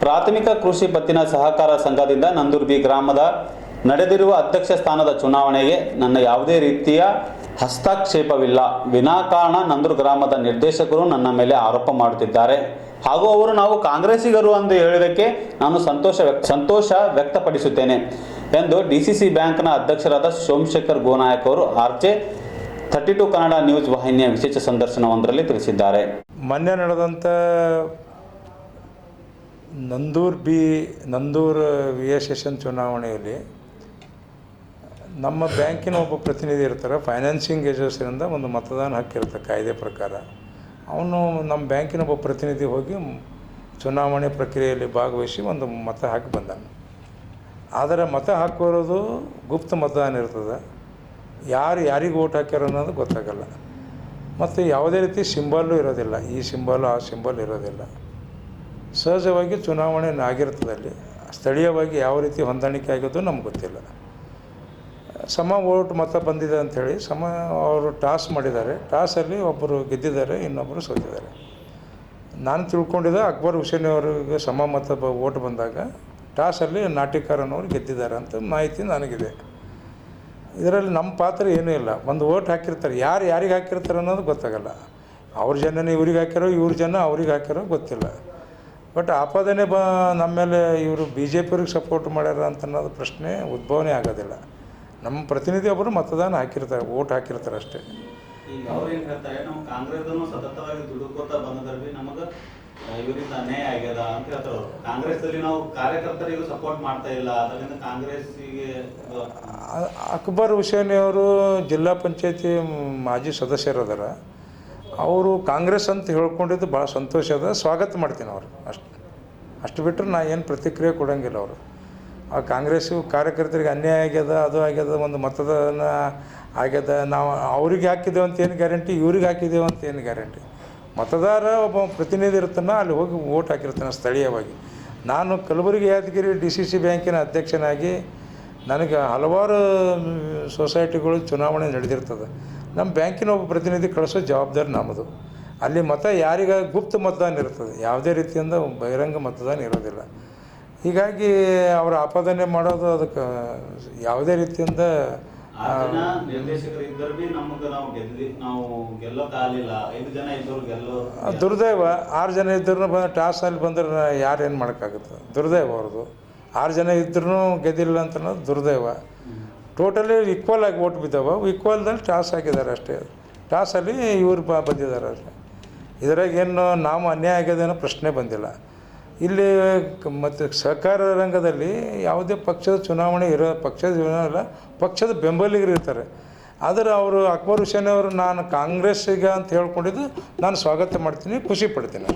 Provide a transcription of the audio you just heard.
ಪ್ರಾಥಮಿಕ ಕೃಷಿ ಪತ್ತಿನ ಸಹಕಾರ ಸಂಘದಿಂದ ನಂದೂರು ಬಿ ಗ್ರಾಮದ ನಡೆದಿರುವ ಅಧ್ಯಕ್ಷ ಸ್ಥಾನದ ಚುನಾವಣೆಗೆ ನನ್ನ ಯಾವುದೇ ರೀತಿಯ ಹಸ್ತಕ್ಷೇಪವಿಲ್ಲ. ವಿನಾಕಾರಣ ನಂದೂರು ಗ್ರಾಮದ ನಿರ್ದೇಶಕರು ನನ್ನ ಮೇಲೆ ಆರೋಪ ಮಾಡುತ್ತಿದ್ದಾರೆ ಹಾಗೂ ಅವರು ನಾವು ಕಾಂಗ್ರೆಸ್ಸಿಗರು ಎಂದು ಹೇಳಿದ್ದಕ್ಕೆ ನಾನು ಸಂತೋಷ ವ್ಯಕ್ತಪಡಿಸುತ್ತೇನೆ ಎಂದು ಡಿಸಿಸಿ ಬ್ಯಾಂಕ್ನ ಅಧ್ಯಕ್ಷರಾದ ಸೋಮಶೇಖರ್ ಗೋನಾಯಕ್ ಅವರು ಆರ್ಜೆ 32 ಕನ್ನಡ ನ್ಯೂಸ್ ವಾಹಿನಿಯ ವಿಶೇಷ ಸಂದರ್ಶನವೊಂದರಲ್ಲಿ ತಿಳಿಸಿದ್ದಾರೆ. ಮೊನ್ನೆ ನಡೆದಂಥ ನಂದೂರು VA ಚುನಾವಣೆಯಲ್ಲಿ ನಮ್ಮ ಬ್ಯಾಂಕಿನ ಒಬ್ಬ ಪ್ರತಿನಿಧಿ ಇರ್ತಾರೆ. ಫೈನಾನ್ಸಿಂಗ್ ಏಜೆನ್ಸಿಯಿಂದ ಒಂದು ಮತದಾನ ಹಕ್ಕಿರುತ್ತೆ ಕಾಯ್ದೆ ಪ್ರಕಾರ. ಅವನು ನಮ್ಮ ಬ್ಯಾಂಕಿನ ಒಬ್ಬ ಪ್ರತಿನಿಧಿ ಹೋಗಿ ಚುನಾವಣೆ ಪ್ರಕ್ರಿಯೆಯಲ್ಲಿ ಭಾಗವಹಿಸಿ ಒಂದು ಮತ ಹಾಕಿ ಬಂದಾನೆ. ಆದರೆ ಮತ ಹಾಕೋದು ಗುಪ್ತ ಮತದಾನ ಇರ್ತದೆ. ಯಾರಿಗೆ ಓಟ್ ಹಾಕ್ಯಾರ ಅನ್ನೋದು ಗೊತ್ತಾಗಲ್ಲ. ಮತ್ತು ಯಾವುದೇ ರೀತಿ ಸಿಂಬಲ್ಲು ಇರೋದಿಲ್ಲ. ಈ ಸಿಂಬಲ್ ಆ ಸಿಂಬಲ್ ಇರೋದಿಲ್ಲ. ಸಹಜವಾಗಿ ಚುನಾವಣೆ ಆಗಿರ್ತದೆ. ಅಲ್ಲಿ ಸ್ಥಳೀಯವಾಗಿ ಯಾವ ರೀತಿ ಹೊಂದಾಣಿಕೆ ಆಗೋದು ನಮ್ಗೆ ಗೊತ್ತಿಲ್ಲ. ಸಮ ಓಟ್ ಮತ ಬಂದಿದೆ ಅಂಥೇಳಿ ಅವರು ಟಾಸ್ ಮಾಡಿದ್ದಾರೆ. ಟಾಸಲ್ಲಿ ಒಬ್ಬರು ಗೆದ್ದಿದ್ದಾರೆ, ಇನ್ನೊಬ್ಬರು ಸೋತಿದ್ದಾರೆ. ನಾನು ತಿಳ್ಕೊಂಡಿದ್ದೆ ಅಕ್ಬರ್ ಹುಸೇನ್ ಅವರಿಗೆ ಸಮ ಮತ ಓಟ್ ಬಂದಾಗ ಟಾಸಲ್ಲಿ ನಾಟಿಕಾರ್ ಅನ್ನೋರು ಗೆದ್ದಿದ್ದಾರೆ ಅಂತ ಮಾಹಿತಿ ನನಗಿದೆ. ಇದರಲ್ಲಿ ನಮ್ಮ ಪಾತ್ರ ಏನೂ ಇಲ್ಲ. ಒಂದು ಓಟ್ ಹಾಕಿರ್ತಾರೆ, ಯಾರಿಗೆ ಹಾಕಿರ್ತಾರೆ ಅನ್ನೋದು ಗೊತ್ತಾಗಲ್ಲ. ಅವ್ರ ಜನನೇ ಇವ್ರಿಗೆ ಹಾಕ್ಯಾರೋ, ಇವ್ರ ಜನ ಅವ್ರಿಗೆ ಹಾಕ್ಯಾರೋ ಗೊತ್ತಿಲ್ಲ. ಬಟ್ ಆಪಾದನೆ ನಮ್ಮ ಮೇಲೆ ಇವರು BJP ಅವ್ರಿಗೆ ಸಪೋರ್ಟ್ ಮಾಡ್ಯಾರ ಅಂತ ಅನ್ನೋದು ಪ್ರಶ್ನೆ ಉದ್ಭವನೇ ಆಗೋದಿಲ್ಲ. ನಮ್ಮ ಪ್ರತಿನಿಧಿ ಒಬ್ಬರು ಮತದಾನ ಹಾಕಿರ್ತಾರೆ, ಓಟ್ ಹಾಕಿರ್ತಾರೆ ಅಷ್ಟೇ. ಈಗ ಅವ್ರು ಏನು ಹೇಳ್ತಾರೆ, ನಾವು ಕಾಂಗ್ರೆಸ್ದನ್ನು ಸತತವಾಗಿ ದುಡುಕೋತಾ ಬಂದದ್ರಲ್ಲಿ ನಮಗೆ ಇವರಿಂದ ಅನ್ಯಾಯ ಆಗ್ಯದ ಅಂತ ಹೇಳ್ತಾರೆ. ಕಾಂಗ್ರೆಸ್ದಲ್ಲಿ ನಾವು ಕಾರ್ಯಕರ್ತರಿಗೂ ಸಪೋರ್ಟ್ ಮಾಡ್ತಾ ಇಲ್ಲ, ಅದರಿಂದ ಕಾಂಗ್ರೆಸ್ಸಿಗೆ ಅಕ್ಬರ್ ಹುಸೇನ್ ಅವರು ಜಿಲ್ಲಾ ಪಂಚಾಯತಿ ಮಾಜಿ ಸದಸ್ಯರದಾರ. ಅವರು ಕಾಂಗ್ರೆಸ್ ಅಂತ ಹೇಳ್ಕೊಂಡಿದ್ದು ಭಾಳ ಸಂತೋಷ ಅದ, ಸ್ವಾಗತ ಮಾಡ್ತೀನಿ ಅವರು. ಅಷ್ಟು ಬಿಟ್ಟರೆ ನಾ ಏನು ಪ್ರತಿಕ್ರಿಯೆ ಕೊಡೋಂಗಿಲ್ಲ. ಅವರು ಆ ಕಾಂಗ್ರೆಸ್ಸು ಕಾರ್ಯಕರ್ತರಿಗೆ ಅನ್ಯಾಯ ಆಗ್ಯದ, ಅದು ಆಗ್ಯದ, ಒಂದು ಮತದಾನ ಆಗ್ಯದ, ನಾವು ಅವ್ರಿಗೆ ಹಾಕಿದ್ದೇವೆ ಅಂತ ಏನು ಗ್ಯಾರಂಟಿ, ಇವ್ರಿಗೆ ಹಾಕಿದ್ದೇವೆ ಅಂತ ಏನು ಗ್ಯಾರಂಟಿ. ಮತದಾರ ಒಬ್ಬ ಪ್ರತಿನಿಧಿ ಇರ್ತಾನೆ, ಅಲ್ಲಿ ಹೋಗಿ ಓಟ್ ಹಾಕಿರ್ತಾನೆ ಸ್ಥಳೀಯವಾಗಿ. ನಾನು ಕಲಬುರಗಿ ಯಾದಗಿರಿ DCC ಬ್ಯಾಂಕಿನ ಅಧ್ಯಕ್ಷನಾಗಿ ನನಗೆ ಹಲವಾರು ಸೊಸೈಟಿಗಳು ಚುನಾವಣೆ ನಡೆದಿರ್ತದೆ. ನಮ್ಮ ಬ್ಯಾಂಕಿನ ಒಬ್ಬ ಪ್ರತಿನಿಧಿ ಕಳಿಸೋ ಜವಾಬ್ದಾರಿ ನಮ್ಮದು. ಅಲ್ಲಿ ಮತ ಗುಪ್ತ ಮತದಾನ ಇರ್ತದೆ, ಯಾವುದೇ ರೀತಿಯಿಂದ ಬಹಿರಂಗ ಮತದಾನ ಇರೋದಿಲ್ಲ. ಹೀಗಾಗಿ ಅವರ ಆಪಾದನೆ ಮಾಡೋದು ಅದಕ್ಕೆ ಯಾವುದೇ ರೀತಿಯಿಂದ ದುರ್ದೈವ. 6 ಜನ ಇದ್ರೂ ಟಾಸಲ್ಲಿ ಬಂದ್ರೆ ಯಾರೇನು ಮಾಡೋಕ್ಕಾಗುತ್ತೆ? ದುರ್ದೈವ ಅವ್ರದ್ದು. 6 ಜನ ಇದ್ರೂ ಗೆದ್ದಿಲ್ಲ ಅಂತ ಅನ್ನೋದು ದುರ್ದೈವ. ಟೋಟಲಿ ಈಕ್ವಲ್ ಆಗಿ ಓಟ್ ಬಿದ್ದಾವೆ. ಈಕ್ವಲ್ದಲ್ಲಿ ಟಾಸ್ ಹಾಕಿದ್ದಾರೆ ಅಷ್ಟೇ. ಟಾಸಲ್ಲಿ ಇವ್ರು ಬಂದಿದ್ದಾರೆ ಅಷ್ಟೇ. ಇದರಾಗ ಏನು ನಾವು ಅನ್ಯಾಯ ಆಗ್ಯದೇನೋ ಪ್ರಶ್ನೆ ಬಂದಿಲ್ಲ. ಇಲ್ಲಿ ಮತ್ತು ಸಹಕಾರ ರಂಗದಲ್ಲಿ ಯಾವುದೇ ಪಕ್ಷದ ಚುನಾವಣೆ ಪಕ್ಷದ ಬೆಂಬಲಿಗರು ಇರ್ತಾರೆ. ಆದರೆ ಅವರು ಅಕ್ಬರ್ ಹುಸೇನ್ ಅವರು ನಾನು ಕಾಂಗ್ರೆಸ್ಸಿಗೆ ಅಂತ ಹೇಳ್ಕೊಂಡಿದ್ದು ನಾನು ಸ್ವಾಗತ ಮಾಡ್ತೀನಿ, ಖುಷಿ ಪಡ್ತೀನಿ.